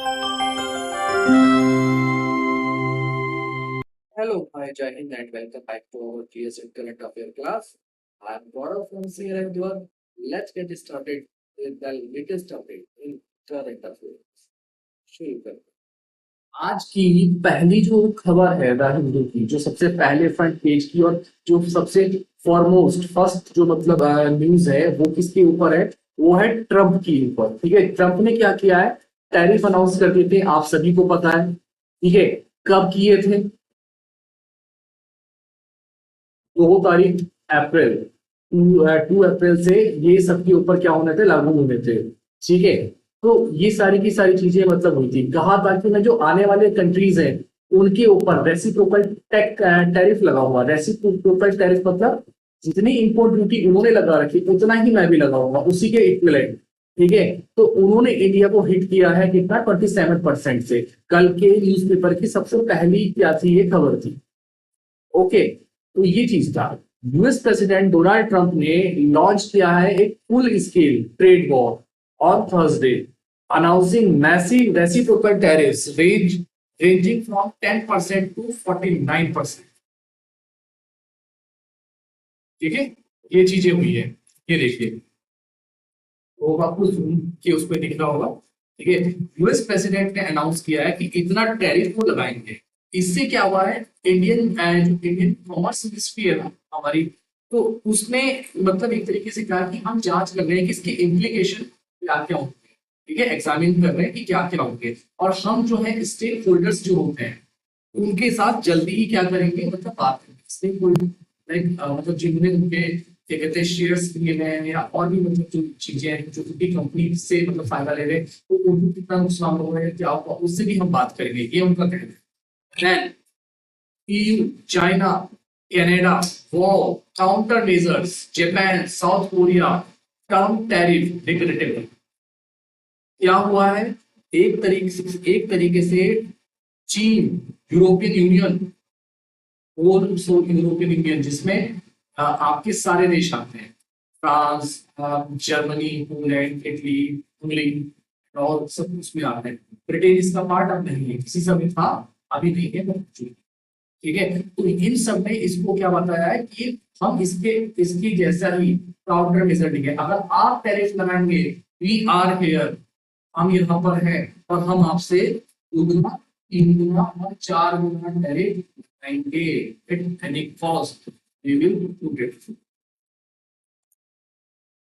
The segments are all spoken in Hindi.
Hello, hi, Jai Hind, and welcome back to our GS Current Affair class. I'm Gaurav from CRM. Let's get started with the latest update in current affairs. शुरू करते हैं। आज की पहली जो खबर है द हिंदू की, जो सबसे पहले फ्रंट पेज की और जो सबसे फॉरमोस्ट फर्स्ट जो मतलब न्यूज है, वो किसके ऊपर है? वो है ट्रम्प के ऊपर। ठीक है, ट्रम्प ने क्या किया है? टैरिफ अनाउंस कर दिए थे, आप सभी को पता है। ठीक है, कब किए थे? 2 तारीख अप्रैल, 2 अप्रैल से ये सबके ऊपर क्या होने थे? लागू होने थे। ठीक है, तो ये सारी की सारी चीजें मतलब हुई थी। कहा था कि मैं जो आने वाले कंट्रीज हैं उनके ऊपर रेसिप्रोकल टैरिफ लगा हुआ। रेसिप्रोकल टैरिफ मतलब जितनी इंपोर्ट ड्यूटी उन्होंने लगा रखी उतना ही मैं भी लगाऊंगा, उसी के इक्विवेलेंट। ठीक है, तो उन्होंने इंडिया को हिट किया है कितना? 27% से। कल के न्यूज़पेपर की सबसे पहली क्या थी? ये खबर थी। ओके, तो ये चीज था। यूएस प्रेसिडेंट डोनाल्ड ट्रंप ने लॉन्च किया है एक full scale trade war on Thursday, announcing massive reciprocal tariffs ranging from 10% to 49%। ठीक है, ये चीजें हुई है। ये देखिए, वो आपको जूम के उस पर दिख रहा होगा। ठीक है, यूएस प्रेसिडेंट ने अनाउंस किया है कि इतना टैरिफ वो लगाएंगे। इससे क्या हुआ है? इंडियन कॉमर्स मिनिस्ट्री है ना हमारी, तो उसने मतलब एक तरीके से कहा कि हम जांच कर रहे हैं कि इसके इम्प्लीकेशन क्या क्या होंगे। ठीक है, एग्जामिन कर रहे हैं कि क्या क्या होंगे, और हम जो है स्टेक होल्डर्स जो होते हैं उनके साथ जल्दी ही क्या करेंगे, मतलब बात करेंगे। स्टेक होल्डर लाइक मतलब जिन्होंने उनके क्या कहते हैं शेयर्स लिए हुए हैं, या और भी मतलब जो चीजें हैं जो उनकी कंपनी से मतलब फायदा ले रहे हैं, तो उनको कितना नुकसान हो रहा है क्या होगा, उससे भी हम बात करेंगे, ये उनका कहना है। EU, China, Canada, war, countermeasures, Japan, South Korea, Trump tariff regrettable। क्या हुआ है? एक तरीके से चीन, यूरोपियन यूनियन, और यूरोपियन यूनियन जिसमें आपके सारे देश आते हैं, France, Germany, Poland, Italy, Hungary, और सब उसमें आते हैं। ब्रिटेन इसका पार्ट अब नहीं है, किसी समय था, अभी नहीं है। ठीक है, तो इन सब ने इसको क्या बताया है कि हम इसकी जैसा ही काउंटर मेजर लेंगे। अगर आप टैरिफ लगाएंगे, वी आर हेयर, हम यहाँ पर हैं, और हम आपसे 2 गुना, 3 गुना और 4 गुना टैरिफ लगाएंगे at any cost, we will do it.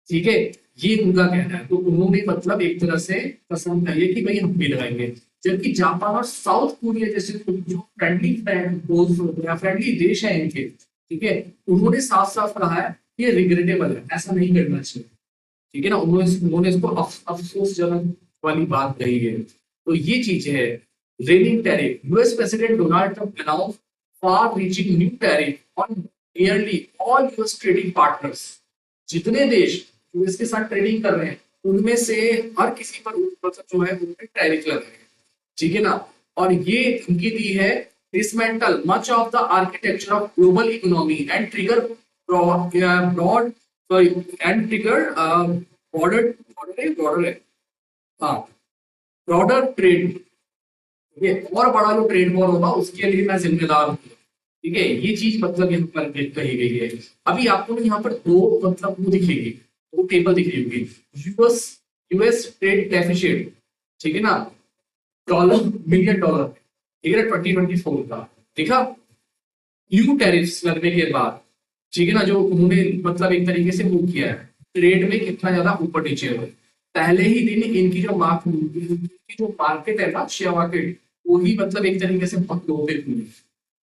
ठीक है, ये उनका कहना है। तो उन्होंने मतलब एक तरह से कसम खाई है कि भाई हम भी लगाएंगे। जबकि जापान और साउथ कोरिया जैसे जो फ्रेंडली देश है इनके, ठीक है, उन्होंने साफ साफ कहा है कि ये रिग्रेटेबल है, ऐसा नहीं करना चाहिए। ठीक है ना, उन्होंने इसको अफसोसजनक वाली बात कही है। तो ये चीज है। Raining tariff, US president Donald Trump announce far reaching new tariff on nearly all US trading partners. जितने देश यूएस के साथ ट्रेडिंग कर रहे हैं उनमें से हर किसी पर मतलब जो है उन पे टैरिफ लग रहे हैं। ठीक है ना, और ये धमकी दी है dismantle much of the architecture of global economy and trigger broad and trigger border border है, हाँ, ब्रॉडर ट्रेड। ये और बड़ा जो ट्रेड वॉर होगा उसके लिए मैं जिम्मेदार हूँ। ठीक है, ये चीज मतलब यहाँ पर कही गई है। अभी आपको यहाँ पर दो मतलब वो दिखेगी, दो टेबल दिख रही होगी। यूएस यूएस ट्रेड डेफिसिट, ठीक है ना, $1 मिलियन, ठीक है, 2024 का। देखा, न्यू टैरिफ्स लगने के बाद, ठीक है ना, जो उन्होंने मतलब एक तरीके से वो किया है, ट्रेड में कितना ज्यादा ऊपर नीचे है। पहले ही दिन इनकी जो मार्केट है ना, शेयर मार्केट, वो ही मतलब एक तरीके से बहुत लो पे खुली।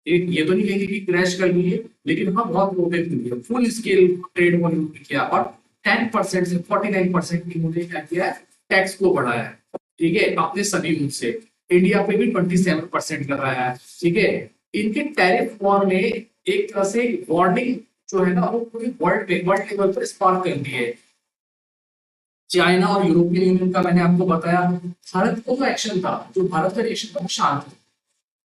एक ये तो नहीं कहेंगे कि क्रैश कर ली है, लेकिन हाँ बहुत लो पे खुली है। फुल स्केल ट्रेड वॉल्यूम किया, और 10% से 49% इन्होंने क्या किया है? टैक्स को बढ़ाया है। ठीक है, अपने सभी मुझसे इंडिया पे भी 27% कर रहा है। ठीक है, इनके टैरिफ वॉर ने एक तरह से वार्निंग जो है ना, वो पूरी वर्ल्ड लेवल पर स्पार्क कर दी है। चाइना और यूरोपियन यूनियन का मैंने आपको बताया। भारत का जो एक्शन था, जो भारत का रिएक्शन था, वो शांत था।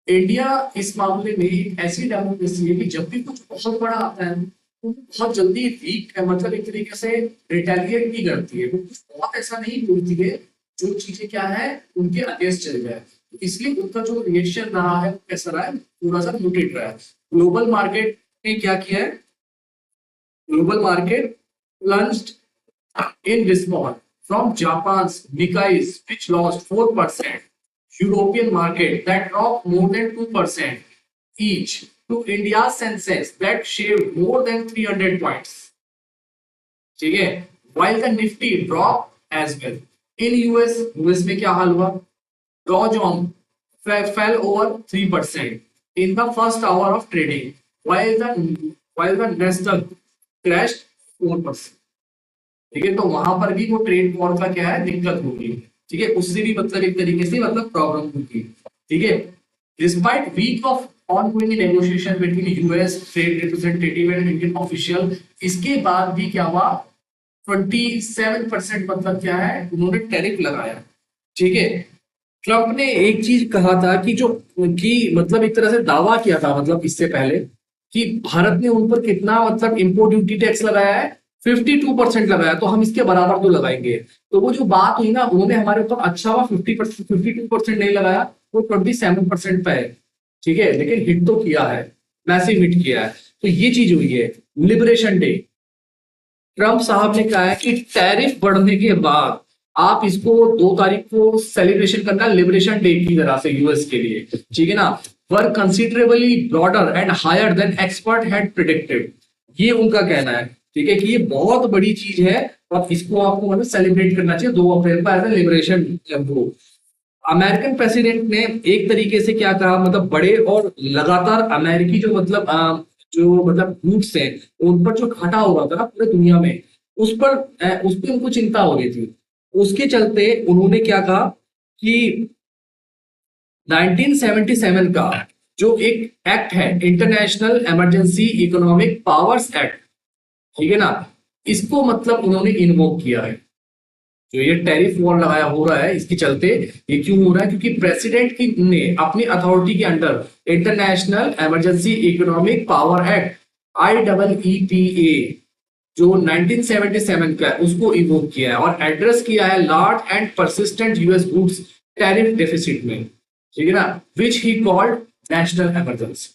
इंडिया इस मामले में एक ऐसी डेमोक्रेसी है कि जब भी कुछ बहुत बड़ा आता है तो बहुत जल्दी वीक है, मतलब एक तरीके से रिटेलिएट नहीं करती है। वो कुछ बहुत ऐसा नहीं बोलती है जो चीजें क्या है उनके अगेंस्ट चल गया है, इसलिए उनका जो रिएक्शन रहा है कैसा रहा है, थोड़ा सा म्यूटेड रहा है। ग्लोबल मार्केट ने क्या किया है, global market plunged in response from Japan's Nikkei's which lost 4%, European market that dropped more than 2% each, to India's Sensex that shaved more than 300 points. ठीक है, while the Nifty dropped as well. In US में क्या हाल हुआ, Dow Jones fell over 3% in the first hour of trading, while the Nasdaq crashed 4%. ठीक है, तो वहां पर भी वो ट्रेड वॉर का क्या है दिक्कत होगी, ठीक है, उससे भी मतलब एक तरीके से मतलब प्रॉब्लम होगी, ठीक है। Despite week of ongoing negotiation between US trade representative and Indian official, इसके बाद भी क्या हुआ 27% मतलब क्या है उन्होंने टैरिफ लगाया, ठीक है। ट्रंप ने एक चीज कहा था कि जो कि मतलब एक तरह से दावा किया था मतलब इससे पहले कि भारत ने उन पर कितना मतलब इंपोर्ट ड्यूटी टैक्स लगाया है, 52% लगाया, तो हम इसके बराबर तो लगाएंगे। तो वो जो बात हुई ना, उन्होंने हमारे ऊपर अच्छा हुआ 50%, 52% नहीं लगाया, वो 27% पे है, ठीक है, लेकिन हिट तो किया है, मैसिव हिट किया है। तो ये चीज हुई है। लिबरेशन डे, ट्रंप साहब ने कहा है कि टैरिफ बढ़ने के बाद आप इसको 2 तारीख को सेलिब्रेशन करना लिबरेशन डे की तरह से यूएस के लिए, ठीक है ना, were considerably broader and higher than expert had predicted, ये उनका कहना है, ठीक है, कि ये बहुत बड़ी चीज है और इसको आपको मतलब सेलिब्रेट करना चाहिए 2 अप्रैल को as a liberation day. American president ने एक तरीके से क्या कहा, मतलब बड़े और लगातार अमेरिकी जो मतलब गुड्स हैं उन पर जो घाटा हो रहा था ना पूरे दुनिया में, उस पर उनको चिंता हो रही थी। उसके चलते उन्होंने क्या कहा कि 1977 का जो एक एक्ट है, international emergency economic powers act, ठीक है ना, इसको मतलब उन्होंने इन्वोक किया है। जो ये टैरिफ वॉर लगाया हो रहा है इसके चलते, ये क्यों हो रहा है, क्योंकि प्रेसिडेंट की ने अपनी अथॉरिटी के under international emergency economic power act IEEPA जो 1977 का है उसको इवोक किया है और एड्रेस किया है large and persistent US goods tariff deficit में, ठीक है ना, विच ही कॉल्ड नेशनल इमरजेंसी।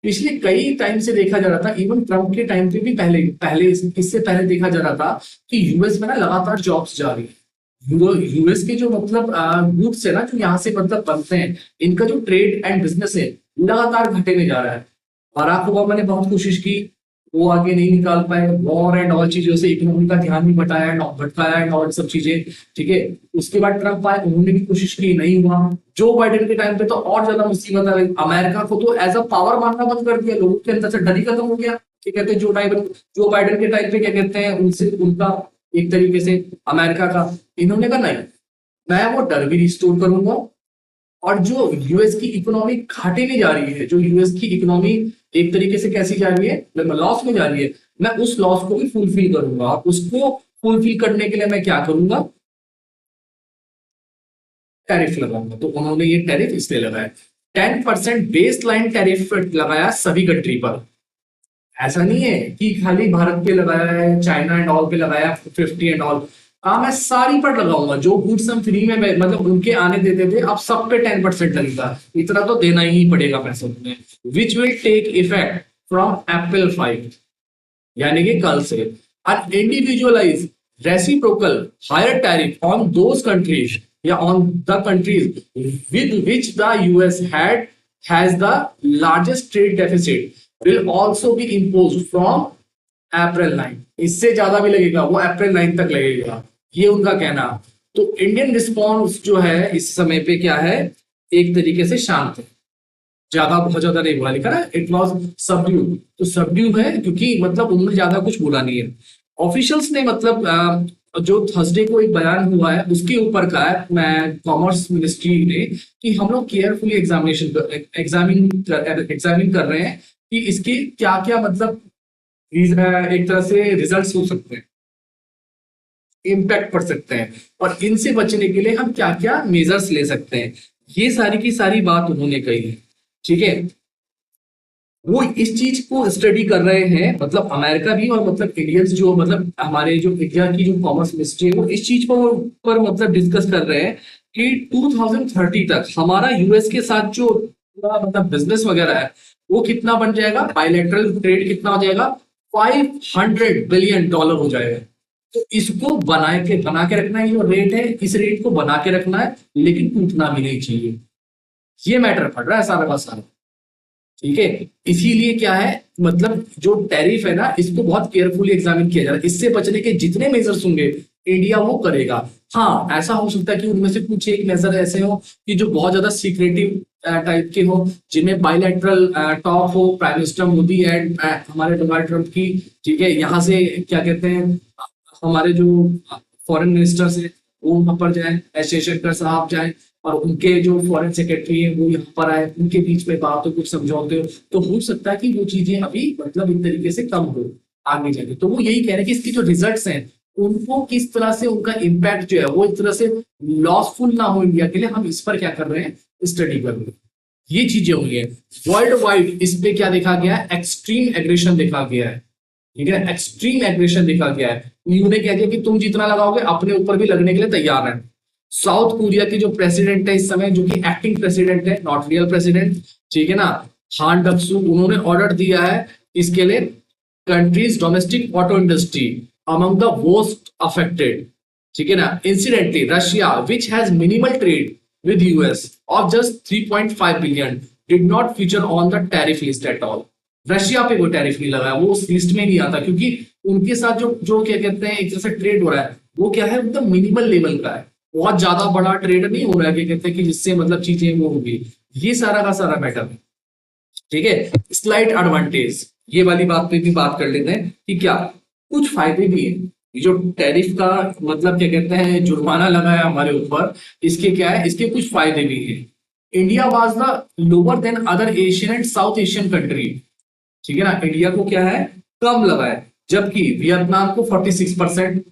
पिछले कई टाइम से देखा जा रहा था, इवन ट्रंप के टाइम पे भी पहले पहले इससे पहले देखा जा रहा था कि यूएस में ना लगातार जॉब्स जा रही है। यूएस के जो मतलब गुड्स है ना जो यहाँ से मतलब बनते हैं, इनका जो ट्रेड एंड बिजनेस है लगातार घटे में जा रहा है। बराक ओबामा ने बहुत कोशिश की, वो आगे नहीं निकाल पाए, वॉर एंड ऑल चीजों से इकोनॉमी का ध्यान नहीं भटकाया एंड ऑल सब चीजें, ठीक है। उसके बाद ट्रंप आए, उन्होंने भी कोशिश की, नहीं हुआ। जो बाइडेन के टाइम पे तो और ज्यादा मुसीबत आ गई, अमेरिका को तो एज अ पावर मानना बंद कर दिया, लोगों के अंदर से डर ही खत्म हो गया। क्या कहते हैं जो बाइडेन के टाइम पे क्या कहते हैं उनसे उनका एक तरीके से अमेरिका का, इन्होंने कहा नहीं, मैं वो डर भी रिस्टोर करूंगा और जो यूएस की इकोनॉमी घाटे में जा रही है, जो यूएस की इकोनॉमी एक तरीके से कैसी जा रही है, लॉस में जा रही है, मैं उस लॉस को भी फुलफिल करूंगा। और उसको फुलफिल करने के लिए मैं क्या करूंगा, टैरिफ लगाऊंगा। तो उन्होंने ये टैरिफ इसलिए लगाया, 10% बेस लाइन टैरिफ लगाया सभी कंट्री पर। ऐसा नहीं है कि खाली भारत पे लगाया है, चाइना एंड ऑल पे लगाया 50 एंड ऑल, हाँ मैं सारी पर लगाऊंगा। जो गुड्स हम फ्री में मतलब उनके आने देते थे, अब सब पे 10% लगेगा, इतना तो देना ही पड़ेगा पैसे में, which will take effect from April 5, यानी कि कल से। And individualise reciprocal higher tariff on those countries या on the countries with which the US has the largest trade deficit will also be imposed from April 9, इससे ज्यादा भी लगेगा, वो अप्रैल 9 तक लगेगा, ये उनका कहना। तो इंडियन रिस्पॉन्स जो है इस समय पे क्या है, एक तरीके से शांत है, ज्यादा बहुत ज्यादा नहीं बोला, लिखा ना इट वॉज सबड्यू, तो सबड्यू है क्योंकि मतलब उन्होंने ज्यादा कुछ बोला नहीं है। ऑफिशियल्स ने मतलब जो थर्सडे को एक बयान हुआ है उसके ऊपर कहा है, मैं कॉमर्स मिनिस्ट्री ने, कि हम लोग केयरफुली एग्जामिन कर रहे हैं कि इसके क्या क्या मतलब एक तरह से रिजल्ट्स हो सकते हैं, इम्पैक्ट पड़ सकते हैं, और इनसे बचने के लिए हम क्या क्या मेजर्स ले सकते हैं। ये सारी की सारी बात उन्होंने कही है, ठीक है। वो इस चीज को स्टडी कर रहे हैं, मतलब अमेरिका भी और मतलब इंडियंस जो मतलब हमारे जो इंडिया की जो कॉमर्स मिनिस्ट्री है वो इस चीज पर मतलब डिस्कस कर रहे हैं कि 2030 तक हमारा यूएस के साथ जो पूरा मतलब बिजनेस वगैरह है वो कितना बन जाएगा, बायलैटरल ट्रेड कितना हो जाएगा, $500 बिलियन हो जाएगा। तो इसको बना के रखना है, ये जो रेट है इस रेट को बना के रखना है, लेकिन टूटना भी नहीं चाहिए। ये मैटर पड़ रहा है सारा का सारा। ठीक है, इसीलिए क्या है मतलब जो टैरिफ है ना इसको बहुत केयरफुली एग्जामिन किया जा रहा है। इससे बचने के जितने मेजर्स होंगे इंडिया वो करेगा। हाँ, ऐसा हो सकता है कि उनमें से कुछ एक मेजर ऐसे हो कि जो बहुत ज्यादा सीक्रेटिव टाइप के हो, जिनमें बायलैटरल टॉक हो प्राइम मिनिस्टर मोदी एंड हमारे डोनाल्ड ट्रंप की। ठीक है, यहाँ से क्या कहते हैं हमारे जो फॉरेन मिनिस्टर्स है वो वहां पर जाए, एस जयशंकर साहब जाए और उनके जो फॉरेन सेक्रेटरी है वो यहाँ पर आए, उनके बीच में बात हो, कुछ समझौते हो, तो हो सकता है कि वो चीजें अभी मतलब एक तरीके से कम हो आगे जाके। तो वो यही कह रहे हैं कि इसकी जो रिजल्ट्स हैं उनको किस तरह से उनका इम्पैक्ट जो है वो इस तरह से लॉसफुल ना हो इंडिया के लिए, हम इस पर क्या कर रहे हैं, स्टडी कर रहे हैं। ये चीजें हुई है वर्ल्ड वाइड। इस पे क्या देखा गया है, एक्सट्रीम एग्रेशन देखा गया है। ठीक है, एक्सट्रीम एग्रेशन देखा गया है। उन्होंने कह दिया कि तुम जितना लगाओगे अपने ऊपर भी लगने के लिए तैयार है। साउथ कोरिया की जो प्रेसिडेंट है इस समय, जो कि एक्टिंग प्रेसिडेंट है, नॉट रियल प्रेसिडेंट, ठीक है ना, हान डक्सू, उन्होंने ऑर्डर दिया है इसके लिए countries domestic auto industry among the most affected. ठीक है ना, incidentally Russia which has minimal trade with US of just 3.5 billion did not feature on the tariff list at all. Russia पे कोई टैरिफ नहीं लगा है, वो उस लिस्ट में नहीं आता, क्योंकि उनके साथ जो जो क्या कहते हैं एक तरह से ट्रेड हो रहा है वो क्या है, एकदम मिनिमल लेवल का है, बहुत ज्यादा बड़ा ट्रेड नहीं हो रहा है, क्या कहते हैं कि जिससे मतलब चीजें वो होगी। ये सारा का सारा मैटर है। ठीक है, स्लाइट एडवांटेज, ये वाली बात पे भी बात कर लेते हैं कि क्या कुछ फायदे भी है। ये जो टैरिफ का मतलब क्या कहते हैं जुर्माना लगा है हमारे ऊपर, इसके क्या है, इसके कुछ फायदे भी है। India was the lower than other Asian and south Asian country. ठीक है ना, इंडिया को क्या है कम लगा है, जबकि वियतनाम को 46%।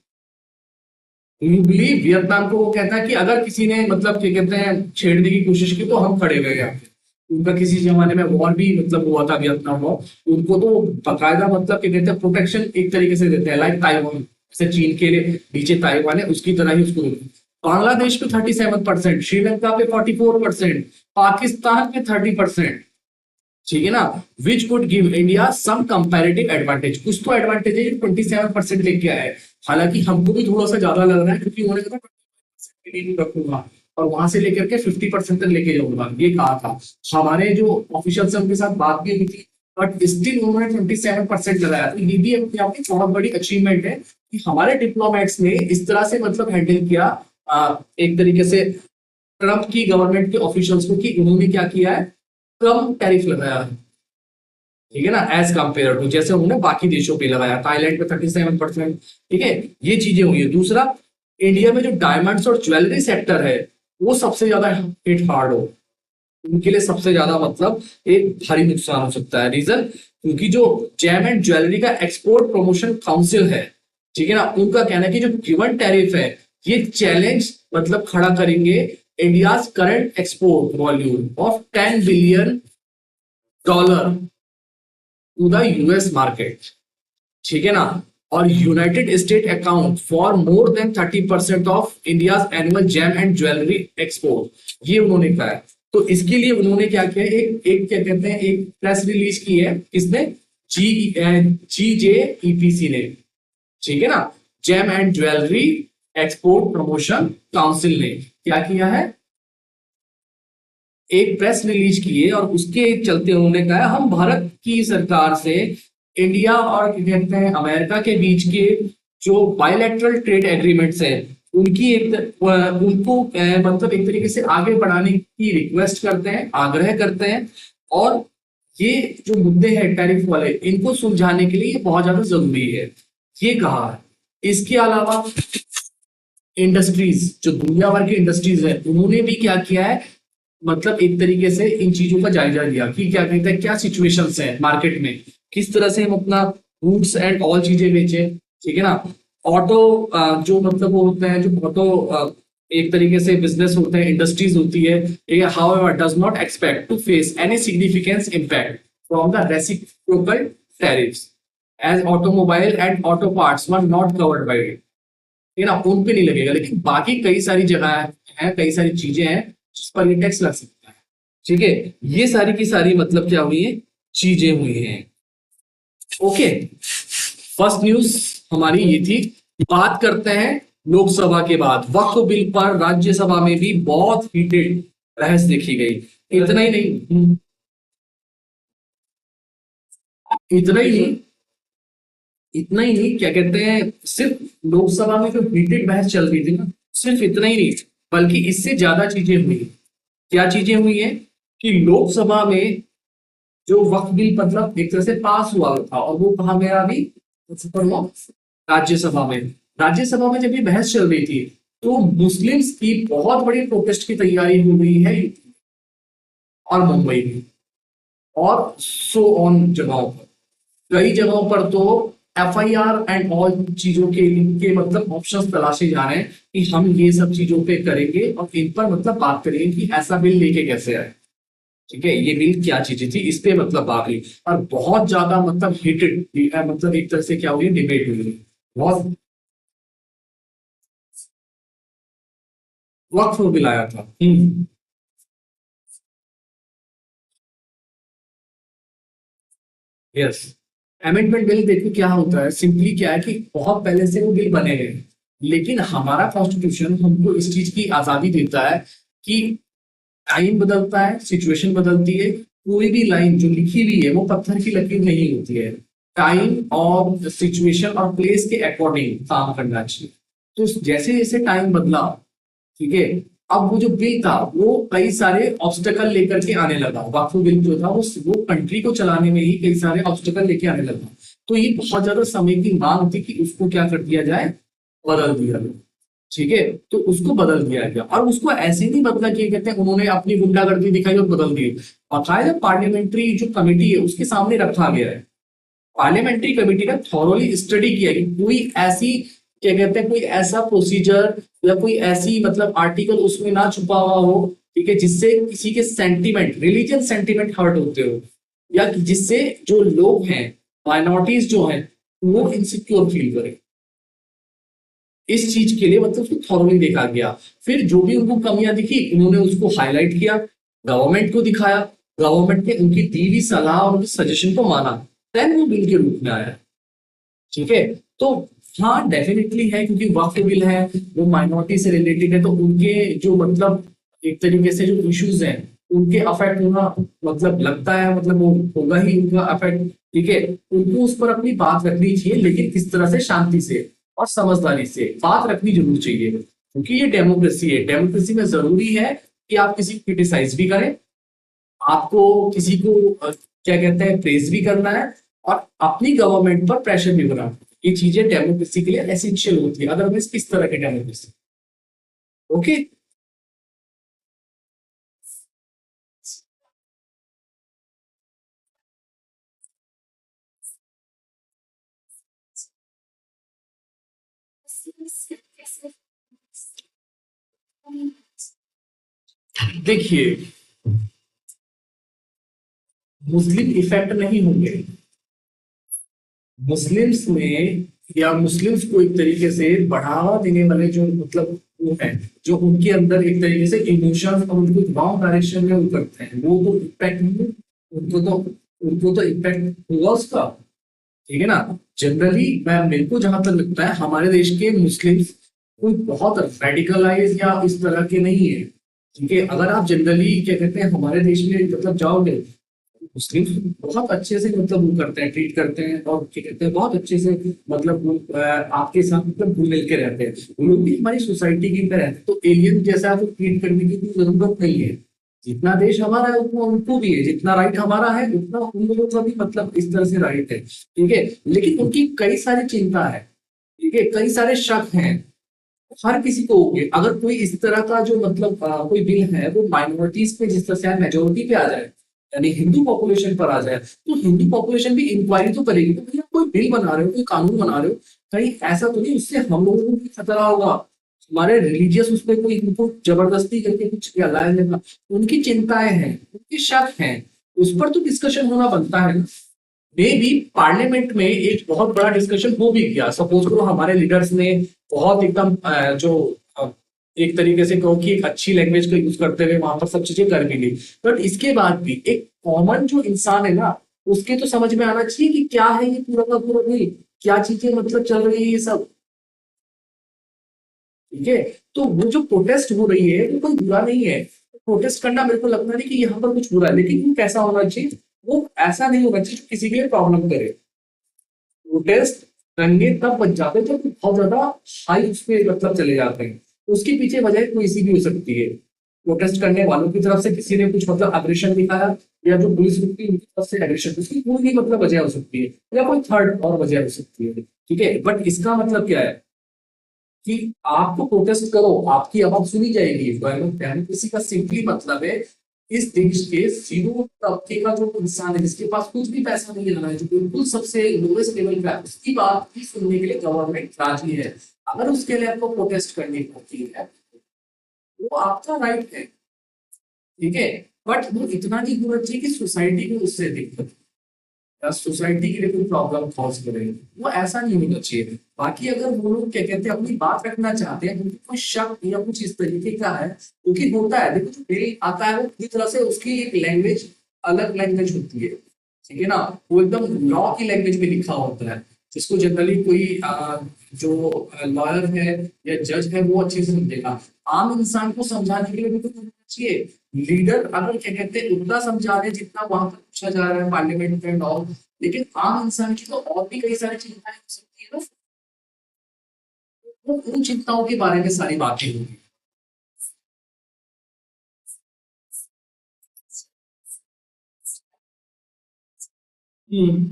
यू बिलीव, वियतनाम को वो कहता है कि अगर किसी ने मतलब क्या कहते हैं छेड़ने की कोशिश की तो हम खड़े हुए यहाँ पे। उनका किसी जमाने में वॉर भी मतलब हुआ था, वियतनाम वॉर, उनको तो बकायदा मतलब क्या कहते हैं प्रोटेक्शन एक तरीके से देते हैं, लाइक ताइवान, जैसे चीन के लिए नीचे ताइवान है उसकी तरह ही उसको देते हैं। बांग्लादेश पे 37%, श्रीलंका पे 44%, पाकिस्तान पे 30%। ठीक है ना, which could give India some comparative advantage, कुछ तो एडवांटेज है 27% लेके आया है। हालांकि हमको भी थोड़ा सा ज्यादा लग रहा है, क्योंकि उन्होंने कहा 20% रखूंगा और वहां से लेकर के 50% तक लेके जाऊंगा, ये कहा था। हमारे जो ऑफिशियल से उनके साथ बात भी हुई थी, बट स्टिल उन्होंने 27% लगाया। तो ये भी अपने आप में बहुत बड़ी अचीवमेंट है कि हमारे डिप्लोमेट्स ने इस तरह से मतलब हैंडल किया एक तरीके से ट्रंप की गवर्नमेंट के ऑफिशियल्स को, कि उन्होंने क्या किया है कम टैरिफ लगाया है। ठीक है ना, एज कंपेयर टू जैसे उन्होंने बाकी देशों पे लगाया, थाईलैंड पे 37%। ठीक है, ये चीजें हुई है। दूसरा, इंडिया में जो डायमंड्स और ज्वेलरी सेक्टर है वो सबसे ज्यादा हिट हार्ड हो, उनके लिए सबसे ज्यादा मतलब एक भारी नुकसान हो सकता है। रीजन, क्योंकि जो जेम एंड ज्वेलरी का एक्सपोर्ट प्रमोशन काउंसिल है, ठीक है ना, उनका कहना है कि जो गिवन टैरिफ है ये चैलेंज मतलब खड़ा करेंगे India's current export volume of $10 billion to the US market. ठीक है ना, और United State account for more than 30% of India's annual gem and jewellery export, ये उन्होंने कहा है। तो इसके लिए उन्होंने क्या किया, एक क्या कहते हैं एक प्रेस रिलीज की है, किसने, GJEPC ने। ठीक है ना, gem and jewellery export promotion council ने क्या किया है, एक प्रेस रिलीज की है, और उसके चलते उन्होंने कहा हम भारत की सरकार से इंडिया और क्या कहते हैं अमेरिका के बीच के जो बायलैटरल ट्रेड एग्रीमेंट्स हैं उनकी उनको मतलब एक तरीके से आगे बढ़ाने की रिक्वेस्ट करते हैं, आग्रह करते हैं। और ये जो मुद्दे हैं टैरिफ वाले, इनको सुलझाने के लिए ये बहुत ज्यादा जरूरी है, ये कहा है। इसके अलावा इंडस्ट्रीज, जो दुनिया भर की इंडस्ट्रीज है, उन्होंने भी क्या किया है, मतलब एक तरीके से इन चीजों का जायजा लिया कि क्या कहते हैं क्या सिचुएशंस है मार्केट में, किस तरह से हम अपना गुड्स एंड ऑल चीजें बेचें। ठीक है ना, ऑटो जो मतलब वो होते हैं, जो ऑटो एक तरीके से बिजनेस होते हैं, इंडस्ट्रीज होती है, ठीक है, however does not expect to face any significance impact from the reciprocal tariffs as automobile and auto parts were not covered by it. ठीक है ना, उन पे नहीं लगेगा, लेकिन बाकी कई सारी जगह है, कई सारी चीजें हैं जिस पर ये टैक्स लग सकता है। ठीक है, ये सारी की सारी मतलब क्या हुई है, चीजें हुई हैं। ओके, फर्स्ट न्यूज हमारी ये थी। बात करते हैं लोकसभा के बाद, वक्फ बिल पर राज्यसभा में भी बहुत हीटेड बहस देखी गई। इतना ही नहीं, इतना ही नहीं, इतना ही नहीं, क्या कहते हैं, सिर्फ लोकसभा में जो हीटेड बहस चल रही थी ना, सिर्फ इतना ही नहीं, बल्कि इससे ज्यादा चीजें हुई। क्या चीजें हुई हैं कि लोकसभा में जो वक्फ बिल मतलब एक तरह से पास हुआ था, और वो कहा गया अभी राज्यसभा में। राज्यसभा में जब ये बहस चल रही थी तो मुस्लिम्स की बहुत बड़ी प्रोटेस्ट की तैयारी हो गई है, और मुंबई में और सो ऑन जगहों पर, कई जगहों पर तो एफआईआर एंड ऑल चीजों के इनके मतलब ऑप्शंस तलाशे जा रहे हैं कि हम ये सब चीजों पे करेंगे और इन पर मतलब बात करेंगे कि ऐसा बिल लेके कैसे आए। ठीक है, ये बिल क्या चीजें थी, इस पे मतलब बात हुई, और बहुत ज्यादा मतलब हीटेड, मतलब एक तरह से क्या हुई, डिबेट हुई बहुत। वक्त बिल आया था। यस, अमेंडमेंट बिल देखो क्या होता है, सिंपली क्या है कि बहुत पहले से वो बिल बने हैं, लेकिन हमारा कॉन्स्टिट्यूशन हमको इस चीज की आजादी देता है कि टाइम बदलता है, सिचुएशन बदलती है, कोई भी लाइन जो लिखी हुई है वो पत्थर की लकीर नहीं होती है। टाइम और सिचुएशन और प्लेस के अकॉर्डिंग काम करना चाहिए। तो जैसे जैसे टाइम बदला, ठीक है, अब वो जो बिल था वो कई सारे ऑब्स्टेकल लेकर के आने लगा। वक्फ बिल जो था वो कंट्री को चलाने में ही कई सारे ऑब्स्टेकल लेके आने लगा। तो ये बहुत ज्यादा समय की मांग थी कि उसको क्या कर दिया जाए, बदल दिया जाए। ठीक है, तो उसको बदल दिया गया, और उसको ऐसे नहीं बदला कि कहते हैं उन्होंने अपनी गुंडागर्दी दिखाई और बदल दी। बाकायदा पार्लियामेंट्री जो कमेटी है उसके सामने रखा गया है। पार्लियामेंट्री कमेटी ने थॉरोली स्टडी किया कि कोई ऐसी, क्या कहते हैं, कोई ऐसा प्रोसीजर या कोई ऐसी मतलब आर्टिकल उसमें ना छुपा हुआ हो, ठीक है, जिससे किसी के सेंटीमेंट, रिलीजियन सेंटीमेंट हर्ट होते हो, या जिससे जो लोग हैं, माइनॉरिटीज जो हैं, वो इनसिक्योर फील करें। इस चीज के लिए मतलब उसको थॉरोली देखा गया। फिर जो भी उनको कमियां दिखी उन्होंने उसको हाईलाइट किया, गवर्नमेंट को दिखाया, गवर्नमेंट ने उनकी दी हुई सलाह और उनके सजेशन को माना, देन वो बिल के रूप में आया। ठीक है, तो हाँ डेफिनेटली है, क्योंकि वक्फ बिल है, वो माइनॉरिटी से रिलेटेड है, तो उनके जो मतलब एक तरीके से जो इश्यूज हैं उनके अफेक्ट होना मतलब लगता है, मतलब वो होगा ही उनका अफेक्ट। ठीक है, उनको उस पर अपनी बात रखनी चाहिए, लेकिन किस तरह से, शांति से और समझदारी से बात रखनी जरूर चाहिए, क्योंकि ये डेमोक्रेसी है। डेमोक्रेसी में जरूरी है कि आप किसी को क्रिटिसाइज भी करें, आपको किसी को क्या कहते हैं, प्रेज भी करना है, और अपनी गवर्नमेंट पर प्रेशर भी बनाना। ये चीजें डेमोक्रेसी के लिए एसेंशियल होती है, अदरवाइज किस तरह की डेमोक्रेसी। ओके, देखिए, मुस्लिम इफेक्ट नहीं होंगे मुस्लिम्स में, या मुस्लिम्स को एक तरीके से बढ़ावा देने वाले जो मतलब वो है, जो उनके अंदर एक तरीके से इमोशंस और उनको रॉन्ग डायरेक्शन में वो करते हैं, वो तो इम्पैक्ट नहीं, उनको तो इम्पैक्ट होगा उसका। ठीक है ना, जनरली मैं, मेरे को जहां तक लगता है हमारे देश के मुस्लिम्स कोई बहुत रेडिकलाइज या इस तरह के नहीं है। ठीक है, अगर आप जनरली क्या कहते हैं हमारे देश में मतलब जाओगे, मुस्लिम बहुत अच्छे से मतलब वो करते हैं, ट्रीट करते हैं, और क्या कहते हैं बहुत अच्छे से मतलब वो आपके साथ मतलब घुल मिल के रहते हैं। वो लोग भी हमारी सोसाइटी के अंदर रहते हैं, तो एलियन जैसा आपको ट्रीट करने की कोई जरूरत नहीं है। जितना देश हमारा है उतना उनको भी है, जितना राइट हमारा है उतना उन लोगों का भी मतलब इस तरह से राइट है। ठीक है, लेकिन उनकी कई सारी चिंता है, ठीक है, कई सारे शक हैं, हर किसी को होंगे। अगर कोई इस तरह का जो मतलब कोई बिल है वो माइनॉरिटीज पे जिस तरह से मेजोरिटी पे आ जाए, यानी हिंदू पॉपुलेशन पर आ जाए, तो हिंदू पॉपुलेशन भी इंक्वायरी तो करेगी, तो भैया कोई बिल बना रहे हो, कोई कानून बना रहे हो, कहीं ऐसा तो नहीं उससे हम लोगों को भी खतरा होगा, हमारे रिलीजियस उसमें कोई इनको जबरदस्ती करके कुछ लाया जाएगा। उनकी चिंताएं हैं, उनके शक हैं, उस पर तो डिस्कशन होना बनता है ना। मे भी पार्लियामेंट में एक बहुत बड़ा डिस्कशन हो भी गया, सपोज करो हमारे लीडर्स ने बहुत एकदम एक तरीके से कहो कि एक अच्छी लैंग्वेज का यूज करते हुए वहां पर सब चीजें कर भी ली, बट इसके बाद भी एक कॉमन जो इंसान है ना, उसके तो समझ में आना चाहिए कि क्या है ये पूरा का पूरा, नहीं क्या चीजें मतलब चल रही है ये सब। ठीक है, तो वो जो प्रोटेस्ट हो रही है वो कोई बुरा नहीं है। प्रोटेस्ट करना मेरे को लगता नहीं कि यहाँ पर कुछ बुरा है, लेकिन वो कैसा होना चाहिए, वो ऐसा नहीं होना चाहिए जो किसी के लिए प्रॉब्लम करे। प्रोटेस्ट करने तब बच जाते हैं जब बहुत ज्यादा हाई उसमें मतलब चले जाते हैं, तो उसके पीछे वजह कोई सी भी हो सकती है। प्रोटेस्ट करने वालों की तरफ से किसी ने कुछ मतलब अग्रेशन दिखाया, या जो पुलिस रुकती है उनकी तरफ से एग्रेशन, उसकी कोई भी मतलब वजह हो सकती है, या कोई थर्ड और वजह हो सकती है। ठीक है, बट इसका मतलब क्या है कि आपको प्रोटेस्ट करो, आपकी आवाज सुनी जाएगी। डेमोक्रेसी का सिंपली मतलब है इस देश के जीरो तबके का जो इंसान है, जिसके पास कुछ भी पैसा नहीं है, जो बिल्कुल सबसे लोवेस्ट लेवल का है, उसकी बात भी सुनने के लिए गवर्नमेंट राजी है। अगर उसके लिए आपको प्रोटेस्ट करनी पड़ती है, वो आपका राइट है। ठीक है, बट वो इतना नहीं होना चाहिए कि सोसाइटी को उससे दिक्कत या सोसाइटी के लिए कोई प्रॉब्लम कॉज करे, वो ऐसा नहीं होना चाहिए। बाकी अगर वो लोग क्या कहते हैं अपनी बात रखना चाहते हैं, उनको कोई शक या कुछ इस तरीके का है, क्योंकि होता है, देखो जो बिल आता है वो पूरी तरह से उसकी एक लैंग्वेज अलग लैंग्वेज होती है। ठीक है ना, वो एकदम लॉ की लैंग्वेज में लिखा होता है, जिसको जनरली कोई जो लॉयर है या जज है वो अच्छे से समझेगा। आम इंसान को समझाने के लिए भी तो कुछ होना चाहिए। लीडर अगर क्या कहते हैं उतना समझा रहे जितना वहां पर पूछा जा रहा है पार्लियामेंट में और, लेकिन आम इंसान की तो और भी कई सारी चिंताएं हो सकती है ना, वो उन चिंताओं के बारे में सारी बातें होंगी। हम्म,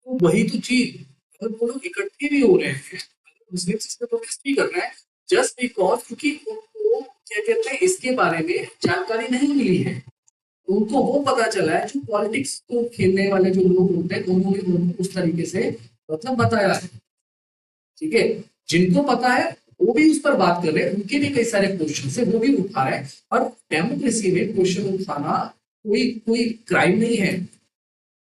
तो वही तो चीज, अगर वो लोग इकट्ठे भी हो रहे हैं, मुस्लिम इसमें प्रोटेस्ट भी कर रहे हैं, जस्ट बिकॉज क्योंकि उनको क्या कहते हैं इसके बारे में जानकारी नहीं मिली है। उनको वो पता चला है जो पॉलिटिक्स को खेलने वाले जो लोग होते हैं उन्होंने उनको उस तरीके से मतलब बताया है। ठीक है, जिनको पता है वो भी उस पर बात कर रहे हैं, उनके भी कई सारे क्वेश्चन है वो भी उठा रहे हैं। और डेमोक्रेसी में क्वेश्चन उठाना कोई कोई क्राइम नहीं है।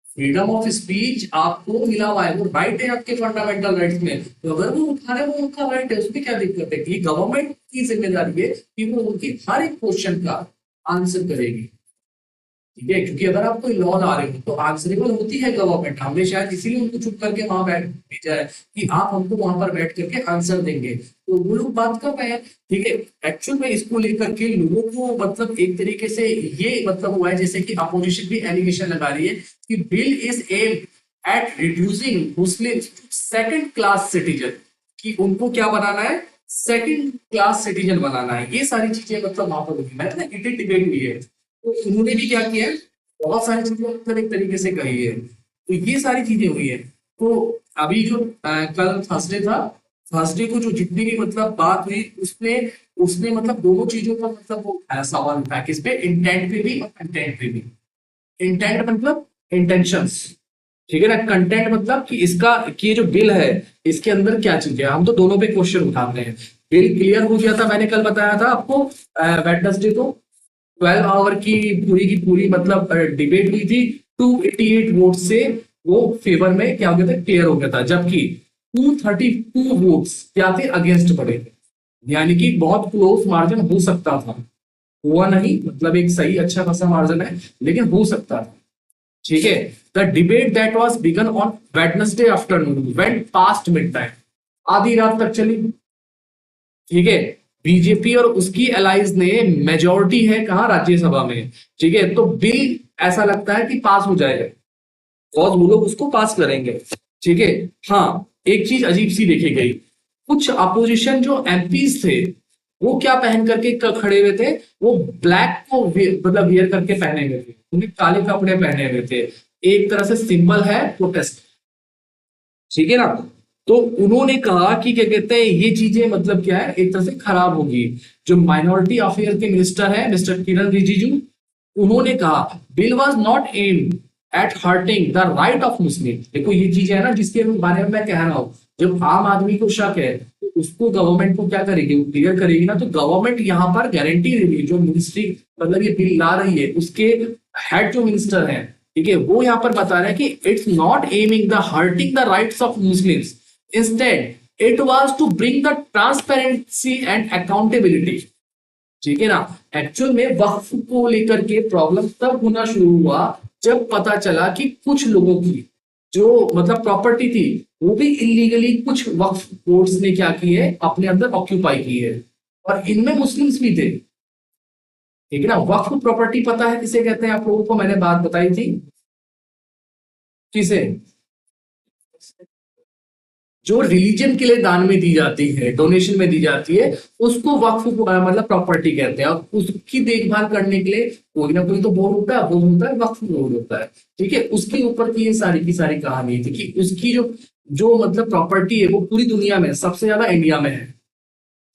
फ्रीडम ऑफ स्पीच आपको मिला हुआ है, वो राइट है आपके फंडामेंटल राइट्स में, तो अगर वो उठा रहे हैं वो उनका राइट है, उसमें क्या दिक्कत है। ये गवर्नमेंट की जिम्मेदारी है कि वो उनकी हर एक क्वेश्चन का आंसर करेगी। ठीक है, क्योंकि अगर आप कोई लॉ ला रहे हो तो आंसरेबल होती है गवर्नमेंट, हमने शायद इसीलिए उनको चुप करके वहां बैठ भेजा है कि आप हमको वहां पर बैठ करके आंसर देंगे, तो वो लोग बात कर रहे हैं। ठीक है, एक्चुअल में इसको लेकर के लोगों को मतलब एक तरीके से ये मतलब हुआ है जैसे कि अपोजिशन भी एलिगेशन लगा रही है कि bill is aim at reducing Muslim second class citizen, कि उनको क्या बनाना है, सेकंड क्लास सिटीजन बनाना है। ये सारी चीजें मतलब वहां पर हुई, मैंने ना हिटेड डिबेट हुई है, तो उन्होंने भी क्या किया है, बहुत सारी चीजें मतलब एक तरीके से कही है, तो ये सारी चीजें हुई है। तो अभी जो कल थर्सडे था, थर्सडे को जो जितनी भी मतलब बात हुई उसमें उसने मतलब दोनों चीजों का मतलब वो उठाया, सवाल उठाया, किस पे, इंटेंट पे भी और कंटेंट पे भी। इंटेंट मतलब इंटेंशंस, ठीक है ना, कंटेंट मतलब कि इसका कि ये जो बिल है इसके अंदर क्या चीज है, हम तो दोनों पे क्वेश्चन उठाते हैं। बिल क्लियर हो गया था, मैंने कल बताया था आपको वेडनेसडे को 12 आवर की पूरी मतलब डिबेट हुई थी। 288 वोट से वो फेवर में क्या हो गया था, क्लियर हो गया था, जबकि 232 वोट्स क्या थे, अगेंस्ट पड़े थे। यानी कि बहुत क्लोज मार्जिन हो सकता था, हुआ नहीं, मतलब एक सही अच्छा खासा मार्जिन है, लेकिन हो सकता था। ठीक है, the debate that was began on Wednesday afternoon went past mid time, आधी रात तक चली। ठीक है, बीजेपी और उसकी एलाइज ने मेजोरिटी है कहा, राज्यसभा में। ठीक है, तो बिल ऐसा लगता है कि पास हो जाएगा और वो लोग उसको पास करेंगे। ठीक है, हाँ, एक चीज अजीब सी देखी गई, कुछ अपोजिशन जो एमपीज थे वो क्या पहन करके खड़े हुए थे, वो ब्लैक को मतलब वियर करके पहने हुए थे, उन्हें काले कपड़े पहने हुए थे, एक तरह से सिंबल है प्रोटेस्ट। ठीक है ना, तो उन्होंने कहा कि क्या कहते हैं ये चीजें मतलब क्या है, एक तरह से खराब होगी। जो माइनॉरिटी अफेयर के मिनिस्टर है मिस्टर किरण रिजिजू, उन्होंने कहा bill was not aimed at hurting the right of Muslim. देखो ये चीज है ना जिसके बारे में मैं कह रहा हूं, जब आम आदमी को शक है तो उसको गवर्नमेंट को क्या करेगी, वो क्लियर करेगी ना। तो गवर्नमेंट यहाँ पर गारंटी देगी, जो मिनिस्ट्री मतलब ये बिल ला रही है उसके हेड जो मिनिस्टर है, ठीक है, वो यहाँ पर बता रहे हैं कि it's not aiming the hurting the rights of Muslims, instead it was to bring the transparency and accountability. ठीक है ना। एक्चुअल में वक्फ को लेकर के प्रॉब्लम तब होना शुरू हुआ जब पता चला कि कुछ लोगों की जो मतलब प्रॉपर्टी थी वो भी इलीगली कुछ वक्फ बोर्ड्स ने क्या की है, अपने अंदर ऑक्यूपाई की है, और इनमें मुस्लिम्स भी थे। ठीक है ना। वक्फ प्रॉपर्टी पता है किसे कहते हैं आप लोगों को, मैंने बात बताई थी किसे, जो रिलीजन के लिए दान में दी जाती है, डोनेशन में दी जाती है, उसको वक्फ मतलब प्रॉपर्टी कहते हैं। और उसकी देखभाल करने के लिए कोई ना कोई तो बोर्ड होता है, वो होता है वक्फ बोर्ड होता है। ठीक है। उसके ऊपर की ये सारी की सारी कहानी थी कि उसकी जो जो मतलब प्रॉपर्टी है वो पूरी दुनिया में सबसे ज्यादा इंडिया में है।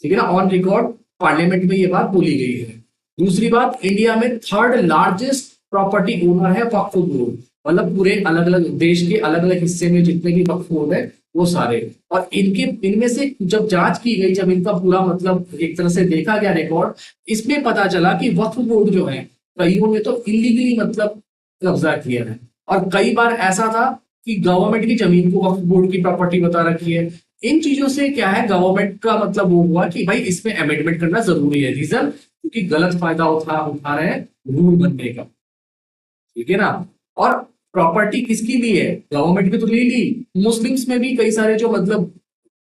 ठीक है ना। ऑन रिकॉर्ड पार्लियामेंट में ये बात बोली गई है। दूसरी बात, इंडिया में थर्ड लार्जेस्ट प्रॉपर्टी ओनर है वक्फ बोर्ड, मतलब पूरे अलग अलग देश के अलग अलग हिस्से में जितने भी वक्फ बोर्ड है वो सारे। और इनके इनमें से जब जांच की गई, जब इनका पूरा मतलब एक तरह से देखा गया रिकॉर्ड, इसमें पता चला कि वक्फ बोर्ड जो है कईयों ने तो इलीगली मतलब कब्जा किया है, और कई बार ऐसा था कि गवर्नमेंट की जमीन को वक्फ बोर्ड की प्रॉपर्टी बता रखी है। इन चीजों से क्या है, गवर्नमेंट का मतलब वो हुआ कि भाई इसमें अमेंडमेंट करना जरूरी है। रीजन, क्योंकि गलत फायदा उठा रहे हैं रूल बनने का। ठीक है ना। और प्रॉपर्टी किसकी ली है, गवर्नमेंट की तो ले ली, मुस्लिम्स में भी कई सारे जो मतलब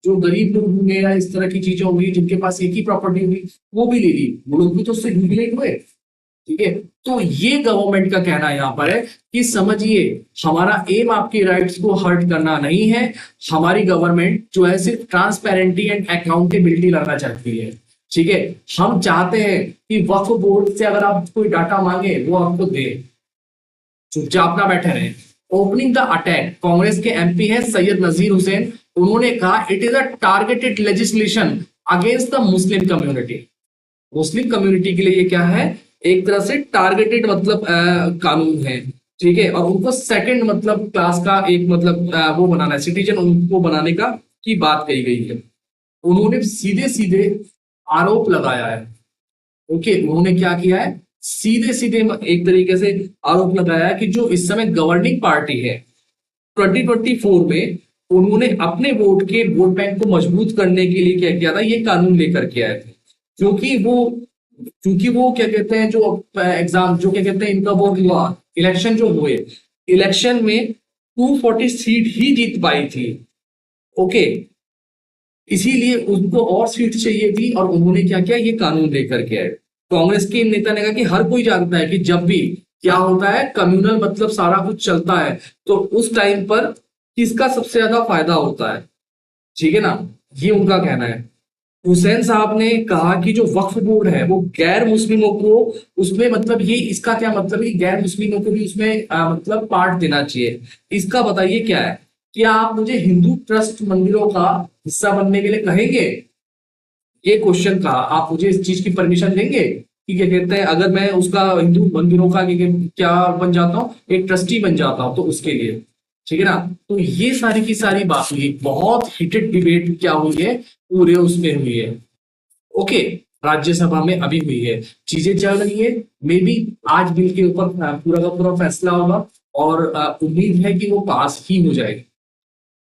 जो गरीब लोग होंगे या इस तरह की चीजें होंगी जिनके पास एक ही प्रॉपर्टी होगी वो भी ले ली, वो लोग भी तो उससे ह्यूमिलेट हुए। ठीक है। तो ये गवर्नमेंट का कहना यहाँ पर है कि समझिए, हमारा एम आपके राइट्स को हर्ट करना नहीं है, हमारी गवर्नमेंट जो है सिर्फ ट्रांसपेरेंटी एंड अकाउंटेबिलिटी लाना चाहती है। ठीक है। हम चाहते हैं कि वक्फ बोर्ड से अगर आप कोई डाटा मांगे वो आपको दे, चुपचाप ना बैठे रहे। ओपनिंग द अटैक, कांग्रेस के एमपी हैं सैयद नजीर हुसैन, उन्होंने कहा it is a targeted legislation against the Muslim community. Muslim community के लिए ये क्या है, एक तरह से टारगेटेड मतलब कानून है। ठीक है। और उनको सेकंड मतलब क्लास का एक मतलब वो बनाना है, सिटीजन उनको बनाने का की बात कही गई है। उन्होंने सीधे सीधे आरोप लगाया है। ओके। उन्होंने क्या किया है, सीधे सीधे एक तरीके से आरोप लगाया है कि जो इस समय गवर्निंग पार्टी है 2024 में, उन्होंने अपने वोट बैंक को मजबूत करने के लिए क्या किया था, ये कानून लेकर के आए थे। क्योंकि वो क्या कहते हैं, जो एग्जाम जो क्या कहते हैं इनका वो हुआ, इलेक्शन जो हुए, इलेक्शन में 240 सीट ही जीत पाई थी। ओके। इसीलिए उनको और सीट चाहिए थी, और उन्होंने क्या किया, ये कानून लेकर के आए। कांग्रेस के नेता ने कहा कि हर कोई जानता है कि जब भी क्या होता है, कम्युनल मतलब सारा कुछ चलता है, तो उस टाइम पर किसका सबसे ज्यादा फायदा होता है। ठीक है ना। ये उनका कहना है। हुसैन साहब ने कहा कि जो वक्फ बोर्ड है वो गैर मुस्लिमों को उसमें मतलब ये इसका क्या मतलब है, गैर मुस्लिमों को भी उसमें मतलब पार्ट देना चाहिए। इसका बताइए क्या है, क्या आप मुझे हिंदू ट्रस्ट मंदिरों का हिस्सा बनने के लिए कहेंगे, ये क्वेश्चन कहा, आप मुझे इस चीज की परमिशन देंगे कि क्या कहते हैं, अगर मैं उसका हिंदू मंदिरों का क्या बन जाता हूँ, एक ट्रस्टी बन जाता हूँ तो उसके लिए। ठीक है ना। तो ये सारी की सारी बात हुई, बहुत हीटेड डिबेट क्या हुई है, पूरे उसमें हुई है। ओके। राज्यसभा में अभी हुई है, चीजें चल रही है। मे बी आज बिल के ऊपर पूरा का पूरा फैसला होगा, और उम्मीद है कि वो पास ही हो जाएगी।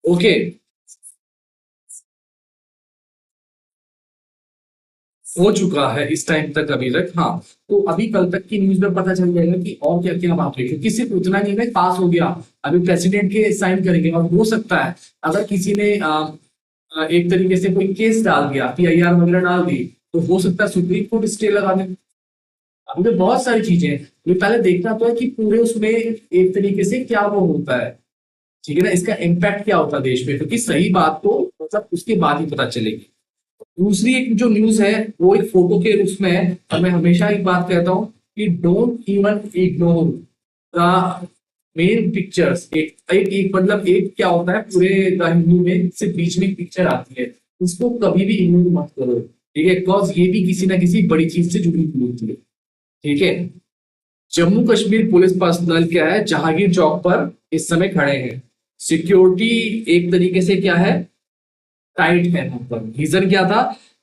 ओके। हो चुका है इस टाइम तक अभी तक। हाँ। तो अभी कल तक की न्यूज में पता चल जाएगा कि और क्या क्या बात हुई, क्योंकि सिर्फ उतना नहीं है पास हो गया, अभी प्रेसिडेंट के साइन करेंगे, और हो सकता है अगर किसी ने एक तरीके से कोई केस डाल दिया, PIR वगैरह डाल दी, तो हो सकता है सुप्रीम कोर्ट स्टे लगा दे। अभी तो बहुत सारी चीजें हैं, हमें पहले देखना तो है कि पूरे उसमें एक तरीके से क्या वो होता है। ठीक है ना। इसका इम्पैक्ट क्या होता है देश में, क्योंकि सही बात तो मतलब उसके बाद ही पता चलेगी। दूसरी एक जो न्यूज है वो एक फोटो के रूप में है, और मैं हमेशा एक बात कहता हूँ कि don't even ignore the main pictures. एक मतलब एक क्या होता है पूरे द हिंदू में, सिर्फ बीच में एक पिक्चर आती है, उसको कभी भी इग्नोर मत करो। ठीक है। बिकॉज ये भी किसी ना किसी बड़ी चीज से जुड़ी हुई होती है। ठीक है। जम्मू कश्मीर पुलिस पर्सनल क्या है, जहांगीर चौक पर इस समय खड़े हैं। सिक्योरिटी एक तरीके से क्या है, टाइट है वहां पर। रीजन क्या था?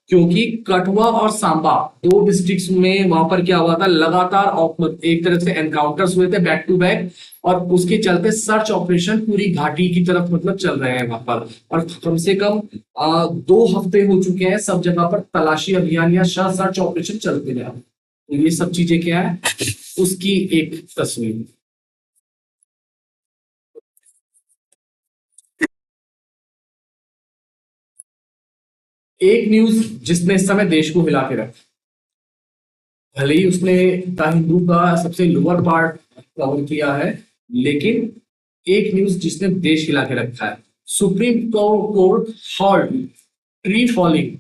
क्योंकि कठुआ और सांबा दो डिस्ट्रिक्ट्स में वहां पर क्या हुआ था, लगातार एक तरह से एनकाउंटर्स हुए थे बैक टू बैक, और उसके चलते सर्च ऑपरेशन पूरी घाटी की तरफ मतलब चल रहे हैं वहां पर। और कम से कम 2 हफ्ते हो चुके हैं सब जगह पर तलाशी अभियान या सर्च ऑपरेशन चलते रहे। तो ये सब चीजें क्या है, उसकी एक तस्वीर। एक न्यूज जिसने इस समय देश को हिला के रखा, भले ही उसने द हिंदू का सबसे लोअर पार्ट कवर किया है, लेकिन एक न्यूज जिसने देश हिला के रखा है। Supreme court hold tree falling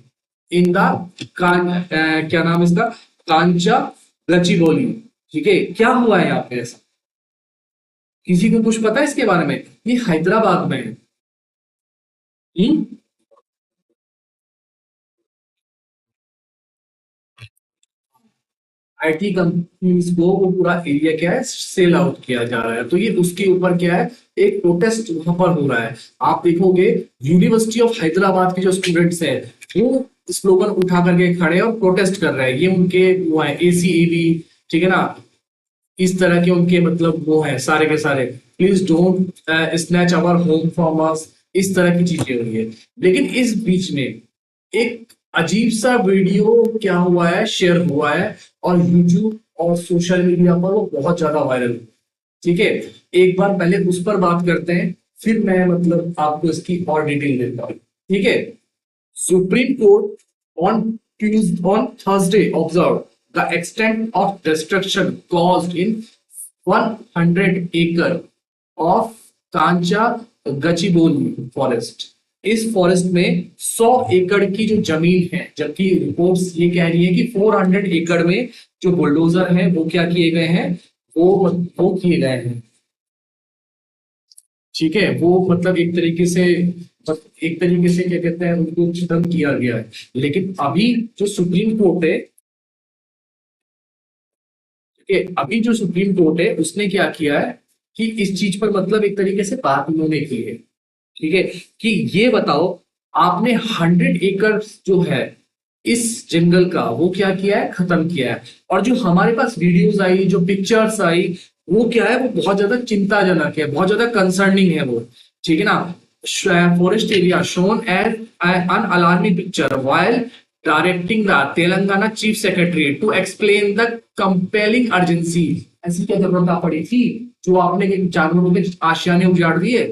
in the क्या नाम है इसका, कांचा गचिबोली। ठीक है, क्या हुआ है यहाँ पे ऐसा? किसी को कुछ पता है इसके बारे में? ये हैदराबाद में है। हम्म? आईटी कंपनीज को वो पूरा एरिया क्या है, सेल आउट किया जा रहा है। तो ये उसके ऊपर क्या है, एक प्रोटेस्ट वहां पर हो रहा है। आप देखोगे यूनिवर्सिटी ऑफ हैदराबाद के जो स्टूडेंट्स हैं वो स्लोगन उठा करके खड़े हैं और प्रोटेस्ट कर रहे हैं। ये उनके वो है एसीएबी, ठीक है ना, इस तरह के उनके मतलब वो है सारे के सारे, please don't snatch our home from us, इस तरह की चीजें हो रही है। लेकिन इस बीच में एक अजीब सा वीडियो क्या हुआ है, शेयर हुआ है, और यूट्यूब और सोशल मीडिया पर वो बहुत ज्यादा वायरल हुआ। ठीक है, एक बार पहले उस पर बात करते हैं, फिर मैं मतलब आपको इसकी और डिटेल देता हूँ। ठीक है, supreme court on on Thursday observed the extent of destruction caused in 100 acre of Kancha Gachibowli forest। इस फॉरेस्ट में 100 एकड़ की जो जमीन है, जबकि रिपोर्ट्स ये कह रही है कि 400 एकड़ में जो बुलडोजर है वो क्या किए गए हैं, वो किए गए हैं। ठीक है, वो मतलब एक तरीके से क्या कहते हैं, उनको खत्म किया गया है। लेकिन अभी जो सुप्रीम कोर्ट है, ठीक है, अभी जो सुप्रीम कोर्ट है उसने क्या किया है कि इस चीज पर मतलब एक तरीके से बात उन्होंने की है। ठीक है, कि ये बताओ, आपने 100 एकड़ जो है इस जंगल का वो क्या किया है, खत्म किया है। और जो हमारे पास वीडियोस आई, जो पिक्चर्स आई, वो क्या है, वो बहुत ज्यादा चिंताजनक है, बहुत ज्यादा कंसर्निंग है वो। ठीक है ना, forest area shown as an alarming picture while directing the Telangana Chief Secretary to explain the compelling urgency। ऐसी क्या जरूरत आ पड़ी थी जो आपने जानवरों के आशियाने उजाड़ दिए?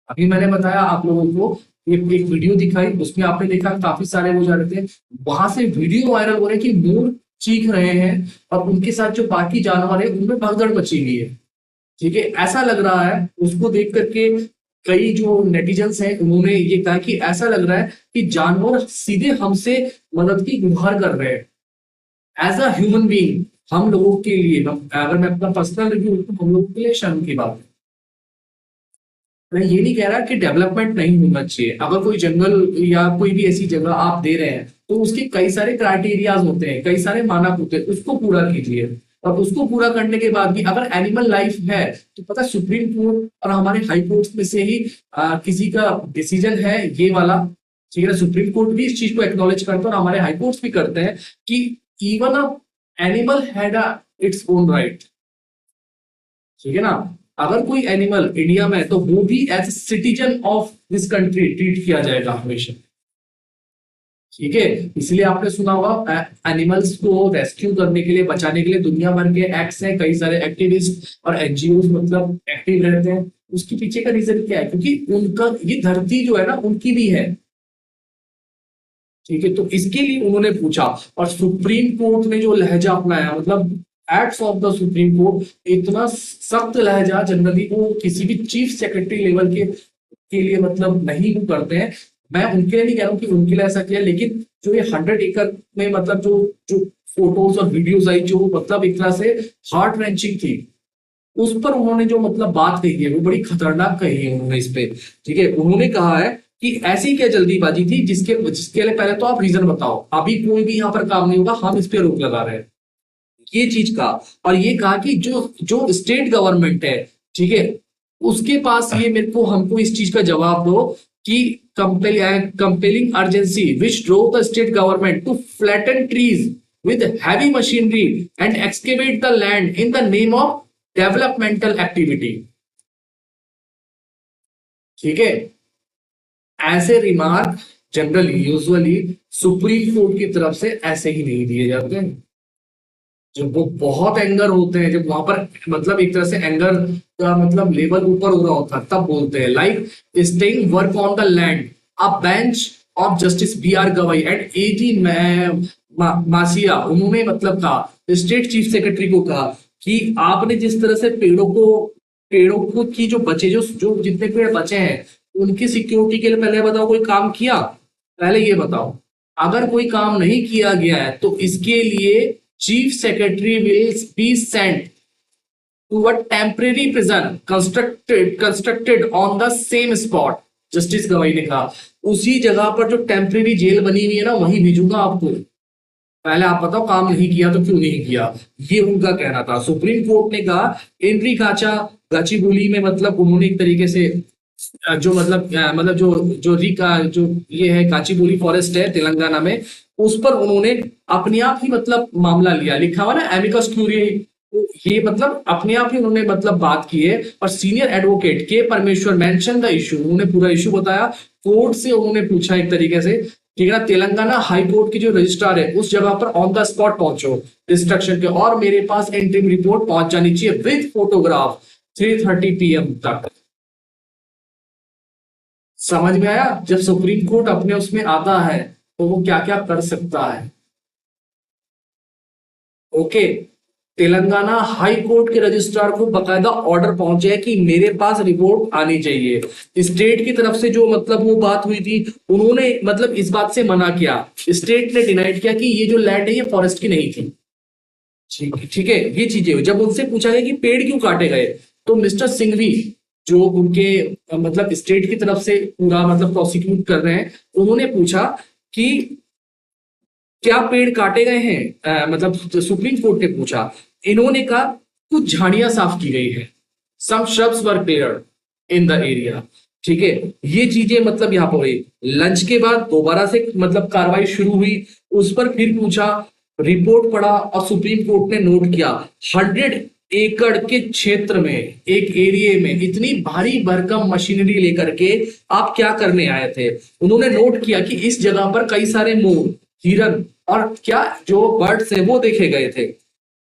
अभी मैंने बताया आप लोगों को, एक वीडियो दिखाई, उसमें आपने देखा काफी सारे वो जा रहे थे, वहां से वीडियो वायरल हो रहे कि मोर चीख रहे हैं और उनके साथ जो बाकी जानवर है उनमें भगदड़ मची हुई है। ठीक है, ऐसा लग रहा है उसको देख करके, कई जो नेटिजन्स हैं उन्होंने ये कहा कि ऐसा लग रहा है कि जानवर सीधे हमसे मदद की गुहार कर रहे हैं। एज अ ह्यूमन बीइंग हम लोगों के लिए, अगर मैं अपना पर्सनल रिव्यू तो हम लोगों के लिए शर्म की बात है। मैं ये नहीं कह रहा कि डेवलपमेंट नहीं होना चाहिए। अगर कोई जंगल या कोई भी ऐसी जगह आप दे रहे हैं तो उसके कई सारे क्राइटेरियाज होते हैं, कई सारे मानक होते हैं, उसको पूरा कीजिए। और उसको पूरा करने के बाद भी अगर एनिमल लाइफ है तो पता है सुप्रीम कोर्ट और हमारे हाई कोर्ट में से ही किसी का डिसीजन है ये वाला। ठीक है ना, सुप्रीम कोर्ट भी इस चीज को एक्नॉलेज करता है और हमारे हाई कोर्ट भी करते हैं कि even a animal had its own right. ठीक है ना, अगर कोई एनिमल इंडिया में है तो वो भी as citizen of this country treat किया जाएगा हमेशा। ठीक है, इसलिए आपने सुना होगा एनिमल्स को रेस्क्यू करने के लिए, बचाने के लिए दुनिया भर के एक्ट्स हैं, कई सारे एक्टिविस्ट और एनजीओ मतलब एक्टिव रहते हैं। उसके पीछे का रीजन क्या है, क्योंकि उनका ये धरती जो है ना उनकी भी है। ठीक है, तो इसके लिए उन्होंने पूछा और सुप्रीम कोर्ट ने जो लहजा अपनाया, मतलब एट्स ऑफ द सुप्रीम कोर्ट, इतना सख्त लहजा जनरली वो किसी भी चीफ सेक्रेटरी लेवल के लिए मतलब नहीं वो करते हैं। मैं उनके लिए नहीं कह रहा हूँ कि उनके लिए ऐसा किया, लेकिन जो ये 100 एकड़ में मतलब जो जो फोटोज और वीडियोज आई जो मतलब एक तरह से हार्ट रेंचिंग थी, उस पर उन्होंने जो मतलब बात कही है वो बड़ी खतरनाक कही है उन्होंने इस पे। ठीक है, उन्होंने कहा है कि ऐसी क्या जल्दीबाजी थी जिसके जिसके लिए पहले तो आप रीजन बताओ, अभी कोई भी यहाँ पर काम नहीं होगा, हम इस पे रोक लगा रहे हैं, ये चीज कहा। और ये कहा कि जो जो स्टेट गवर्नमेंट है, ठीक है, उसके पास ये मेरे को हमको इस चीज का जवाब दो कि compelling urgency which drove the state government to flatten trees with heavy machinery and excavate the land in the name of developmental activity. ठीक है, ऐसे remark generally usually supreme court की तरफ से ऐसे ही नहीं दिए जाते हैं। जब वो बहुत एंगर होते हैं, जब वहां पर मतलब एक तरह से एंगर का मतलब लेवल ऊपर हो रहा होता है, तब बोलते हैं like staying work on the land a bench of justice B R Gavai and AG Masih, उन्होंने मतलब कहा, स्टेट चीफ सेक्रेटरी को कहा कि आपने जिस तरह से पेड़ों को की जो बचे जो जितने पेड़ बचे हैं उनकी सिक्योरिटी के लिए पहले बताओ कोई काम किया? पहले ये बताओ। अगर कोई काम नहीं किया गया है तो इसके लिए chief secretary will be sent to a temporary prison constructed on the same spot. Justice Gavai ने कहा उसी जगह पर जो टेम्परेरी जेल बनी हुई है ना, वहीं भेजूंगा आपको। पहले आप बताओ काम नहीं किया तो क्यों नहीं किया, ये उनका कहना था। सुप्रीम कोर्ट ने कहा एनरी गाचीबुली में मतलब उन्होंने एक तरीके से जो मतलब जो ये है गाचीबुली फॉरेस्ट है तेलंगाना में, उस पर उन्होंने अपने आप ही मतलब मामला लिया, लिखा हुआ ना एमिकस क्यूरी, ये मतलब अपने आप ही उन्होंने मतलब बात की है। और सीनियर एडवोकेट के परमेश्वर मेंशन द इशू, उन्होंने पूरा इशू बताया। कोर्ट से उन्होंने पूछा एक तरीके से, ठीक है ना, तेलंगाना हाई कोर्ट की जो रजिस्ट्रार है उस जगह पर ऑन द स्पॉट पहुंचो डिस्ट्रक्शन के, और मेरे पास इंटरिम रिपोर्ट पहुंच जानी चाहिए विद फोटोग्राफ 3:30 PM तक। समझ में आया? जब सुप्रीम कोर्ट अपने उसमें आता है तो वो क्या क्या कर सकता है। ओके, तेलंगाना हाई कोर्ट के रजिस्ट्रार को बकायदा ऑर्डर पहुंचे है कि मेरे पास रिपोर्ट आनी चाहिए। स्टेट की तरफ से जो मतलब वो बात हुई थी, उन्होंने मतलब इस बात से मना किया, स्टेट ने डिनाइड किया कि ये जो लैंड है ये फॉरेस्ट की नहीं थी। ठीक है, ये चीजें जब उनसे पूछा गया कि पेड़ क्यों काटे गए, तो मिस्टर सिंघवी जो उनके मतलब स्टेट की तरफ से पूरा मतलब प्रोसिक्यूट कर रहे हैं, उन्होंने पूछा कि क्या पेड़ काटे गए हैं, मतलब सुप्रीम कोर्ट ने पूछा। इन्होंने कहा कुछ झाड़ियां साफ की गई है, some shrubs were cleared in the area. ठीक है, ये चीजें मतलब यहाँ पर हुई। लंच के बाद दोबारा से मतलब कार्रवाई शुरू हुई, उस पर फिर पूछा, रिपोर्ट पढ़ा और सुप्रीम कोर्ट ने नोट किया 100 एकड़ के क्षेत्र में, एक एरिया में इतनी भारी भरकम मशीनरी लेकर के आप क्या करने आए थे। उन्होंने नोट किया कि इस जगह पर कई सारे मोर, हिरन और क्या जो बर्ड्स हैं वो देखे गए थे।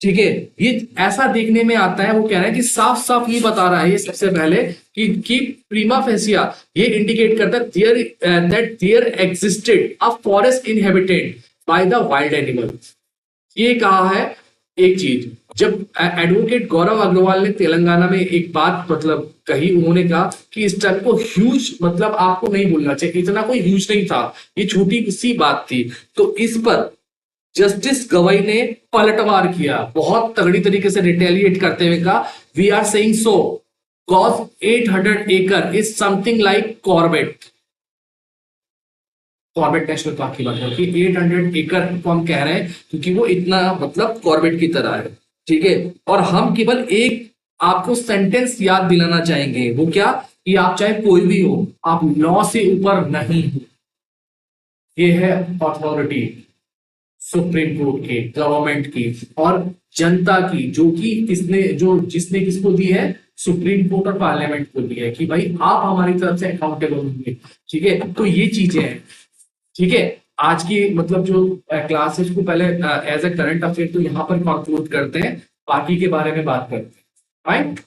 ठीक है, ये ऐसा देखने में आता है, वो कह रहा है कि साफ साफ ये बता रहा है ये सबसे पहले कि प्रीमा फेसिया ये इंडिकेट करता है that there existed a forest inhabited by the wild animals. ये कहा है एक चीज। जब एडवोकेट गौरव अग्रवाल ने तेलंगाना में एक बात मतलब कही, उन्होंने कहा कि इस टाइप को ह्यूज मतलब आपको नहीं बोलना चाहिए, इतना कोई ह्यूज नहीं था, ये छोटी सी बात थी। तो इस पर जस्टिस गवाई ने पलटवार किया, बहुत तगड़ी तरीके से रिटेलिएट करते हुए कहा we are saying so cause 800 एकड़ is something like Corbett National Park की बात है कि 800 एकड़ को हम कह रहे हैं क्योंकि वो इतना मतलब कॉर्बेट की तरह है। ठीक है, और हम केवल एक आपको सेंटेंस याद दिलाना चाहेंगे, वो क्या, कि आप चाहे कोई भी हो, आप लॉ से ऊपर नहीं हो। ये है अथॉरिटी सुप्रीम कोर्ट की, गवर्नमेंट की और जनता की, जो कि जिसने किसको दी है, सुप्रीम कोर्ट और पार्लियामेंट को दी है कि भाई आप हमारी तरफ से अकाउंटेबल होंगे। ठीक है, तो ये चीजें हैं। ठीक है, आज की मतलब जो क्लास है उसको पहले एज ए करंट अफेयर तो यहाँ पर कंक्लूड करते हैं, बाकी के बारे में बात करते हैं। राइट।